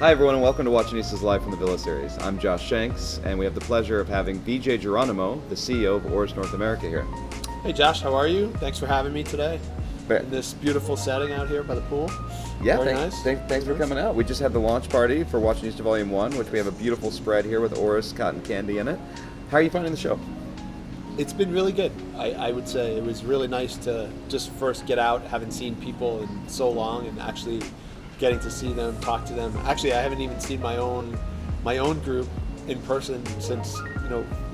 Hi everyone and welcome to Watchonista's Live from the Villa series. I'm Josh Shanks and we have the pleasure of having VJ Geronimo, the CEO of Oris North America here. Hey Josh, how are you? Thanks for having me today But, in this beautiful setting out here by the pool. yeah, Very thanks, nice. thanks for coming out. We just had the launch party for Watchonista Volume 1, which we have a beautiful spread here with Oris cotton candy in it. How are you finding the show? It's been really good. I would say it was really nice to just first get out, haven't seen people in so long, and actually getting to see them, talk to them. Actually, I haven't even seen my own group in person since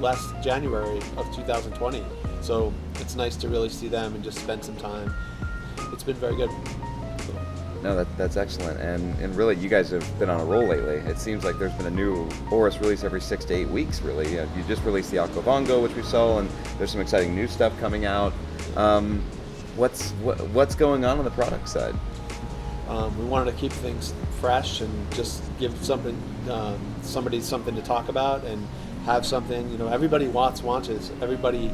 last January of 2020. So it's nice to really see them and just spend some time. It's been very good. No, that's excellent. And really, you guys have been on a roll lately. It seems like there's been a new Oris release every 6 to 8 weeks, really. You just released the Aquavongo, which we saw, and there's some exciting new stuff coming out. What's going on the product side? We wanted to keep things fresh and just give somebody something to talk about and have something. Everybody wants watches. Everybody,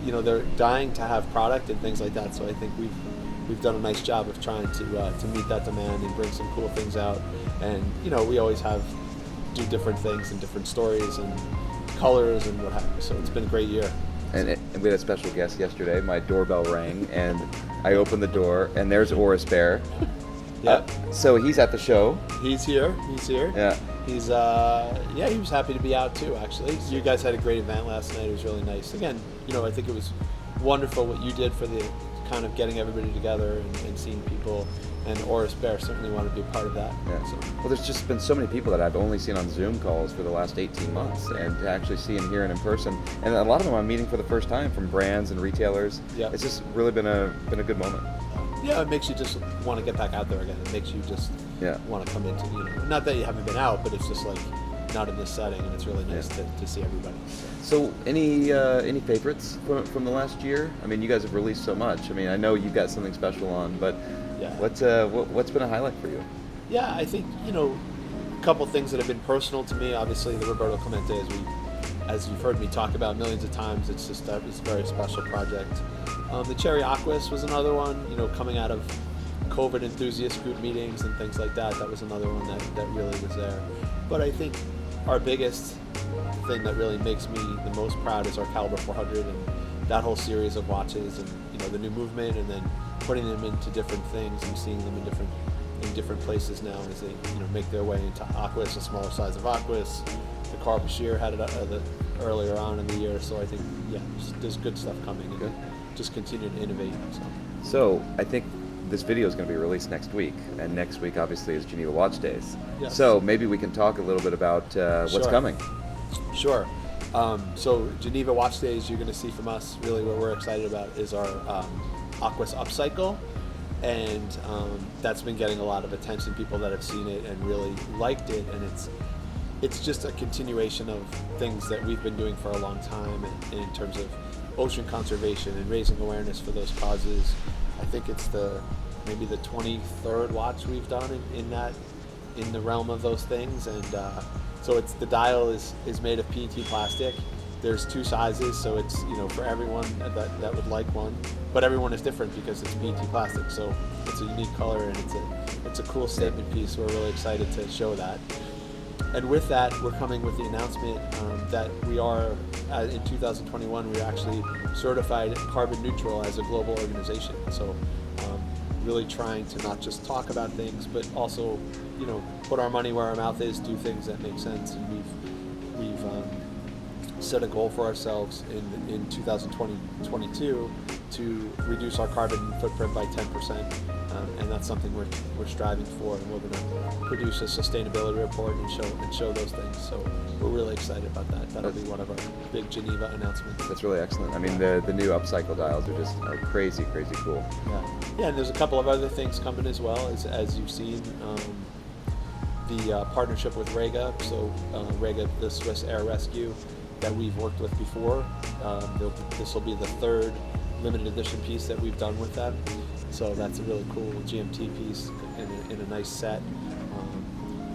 they're dying to have product and things like that. So I think we've done a nice job of trying to meet that demand and bring some cool things out. And we always do different things and different stories and colors and what have you. So it's been a great year. And we had a special guest yesterday. My doorbell rang, and I opened the door, and there's Oris Bear. Yep. So he's at the show. He's here. Yeah. He's he was happy to be out too. Actually, you guys had a great event last night. It was really nice. Again, I think it was wonderful what you did for the kind of getting everybody together and seeing people. And Oris Bear certainly wanted to be a part of that. Yeah. So. Well, there's just been so many people that I've only seen on Zoom calls for the last 18 months, and to actually see them here and in person, and a lot of them I'm meeting for the first time from brands and retailers. Yeah. It's just really been a good moment. Yeah, it makes you just want to get back out there again. It makes you just want to come into, not that you haven't been out, but it's just like not in this setting, and it's really nice to see everybody. So any favorites from the last year? I mean, you guys have released so much. I mean, I know you've got something special on, but what's been a highlight for you? Yeah, I think, a couple things that have been personal to me. Obviously, the Roberto Clemente, as you've heard me talk about millions of times, it's a very special project. The Cherry Aquas was another one, coming out of COVID enthusiast group meetings and things like that. That was another one that really was there. But I think our biggest thing that really makes me the most proud is our Caliber 400 and that whole series of watches, and the new movement, and then putting them into different things and seeing them in different places now as they make their way into Aquas, a smaller size of Aquas. The Carl Bashir had it earlier on in the year, so I think there's good stuff coming. Good. And just continue to innovate. So I think this video is going to be released next week, and next week obviously is Geneva Watch Days. Yes. So maybe we can talk a little bit about what's coming. Sure. So Geneva Watch Days, you're going to see from us, really what we're excited about is our Aquas Upcycle, and that's been getting a lot of attention, people that have seen it and really liked it, and it's just a continuation of things that we've been doing for a long time in terms of ocean conservation and raising awareness for those causes. I think it's maybe the 23rd watch we've done in the realm of those things, and so the dial is made of PET plastic. There's 2 sizes, so it's for everyone that would like one, but everyone is different because it's PET plastic. So it's a unique color, and it's a cool statement piece. We're really excited to show that. And with that, we're coming with the announcement that we are, in 2021, we're actually certified carbon neutral as a global organization. So really trying to not just talk about things, but also, put our money where our mouth is, do things that make sense. And we've set a goal for ourselves in 2022 to reduce our carbon footprint by 10%. And that's something we're striving for, and we're going to produce a sustainability report and show those things. So we're really excited about that. That'll be one of our big Geneva announcements. That's really excellent. I mean, the new upcycle dials are crazy cool. Yeah, and there's a couple of other things coming as well, as you've seen. The partnership with Rega, so Rega, the Swiss Air Rescue that we've worked with before. This will be the 3rd limited edition piece that we've done with them. So that's a really cool GMT piece in a nice set,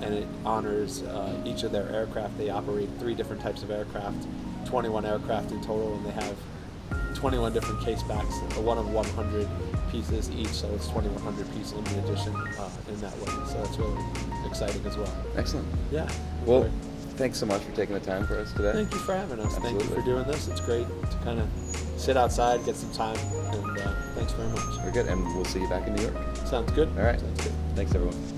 and it honors each of their aircraft. They operate 3 different types of aircraft, 21 aircraft in total, and they have 21 different case backs, one of 100 pieces each, so it's 2100 piece limited edition in that way. So that's really exciting as well. Excellent. Yeah. Well, great. thanks so much for taking the time for us today. Thank you for having us. Absolutely. Thank you for doing this. It's great to kind of sit outside, get some time, and thanks very much. We're good, and we'll see you back in New York. Sounds good. All right. Sounds good. Thanks, everyone.